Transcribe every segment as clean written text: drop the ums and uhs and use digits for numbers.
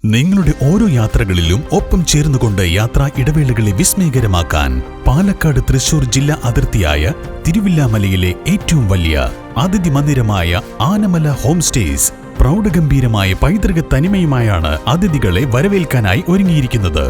നിങ്ങളുടെ ഓരോ യാത്രകളിലും ഒപ്പം ചേർന്നുകൊണ്ട് യാത്രാ ഇടവേളകളെ വിസ്മയകരമാക്കാൻ പാലക്കാട് തൃശൂർ ജില്ലാ അതിർത്തിയായ തിരുവില്ലാമലയിലെ ഏറ്റവും വലിയ അതിഥി മന്ദിരമായ ആനമല ഹോം സ്റ്റേസ് പ്രൗഢഗംഭീരമായ പൈതൃക തനിമയുമായാണ് അതിഥികളെ വരവേൽക്കാനായി ഒരുങ്ങിയിരിക്കുന്നത്.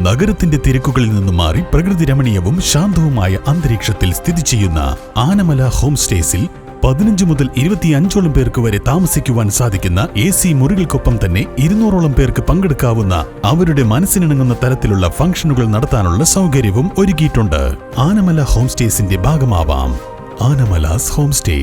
നഗരത്തിന്റെ തിരക്കുകളിൽ നിന്നും മാറി പ്രകൃതി രമണീയവും ശാന്തവുമായ അന്തരീക്ഷത്തിൽ സ്ഥിതി ചെയ്യുന്ന ആനമല ഹോം സ്റ്റേസിൽ 15 മുതൽ 25ഓളം പേർക്ക് വരെ താമസിക്കുവാൻ സാധിക്കുന്ന AC മുറികൾക്കൊപ്പം തന്നെ 200ഓളം പേർക്ക് പങ്കെടുക്കാവുന്ന അവരുടെ മനസ്സിനിണങ്ങുന്ന തരത്തിലുള്ള ഫംഗ്ഷനുകൾ നടത്താനുള്ള സൗകര്യവും ഒരുക്കിയിട്ടുണ്ട്. ആനമല ഹോം സ്റ്റേസിന്റെ ഭാഗമാവാം. Anamalas homestay.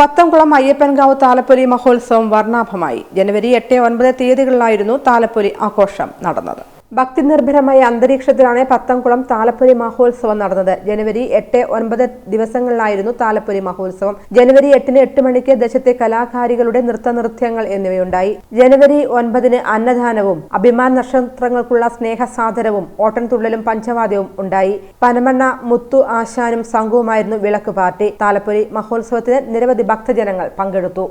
പത്തംകുളം അയ്യപ്പൻകാവ് താലപ്പൊലി മഹോത്സവം വർണ്ണാഭമായി. ജനുവരി 8, 9 തീയതികളിലായിരുന്നു താലപ്പൊലി ആഘോഷം നടന്നത്. ഭക്തി നിർഭരമായ അന്തരീക്ഷത്തിലാണ് പത്തംകുളം താലപ്പൊലി മഹോത്സവം നടന്നത്. ജനുവരി 8, 9 ദിവസങ്ങളിലായിരുന്നു താലപ്പൊലി മഹോത്സവം. ജനുവരി 8-ന് 8 മണിക്ക് ദേശത്തെ കലാകാരികളുടെ നൃത്തനൃത്യങ്ങൾ എന്നിവയുണ്ടായി. ജനുവരി 9-ന് അന്നദാനവും അഭിമാന നക്ഷത്രങ്ങൾക്കുള്ള സ്നേഹസാദരവും ഓട്ടൻതുള്ളലും പഞ്ചവാദ്യവും ഉണ്ടായി. പനമണ്ണ മുത്തു ആശാനും സംഘവുമായിരുന്നു വിളക്ക് പാർട്ടി. താലപ്പൊലി മഹോത്സവത്തിന് നിരവധി ഭക്തജനങ്ങൾ പങ്കെടുത്തു.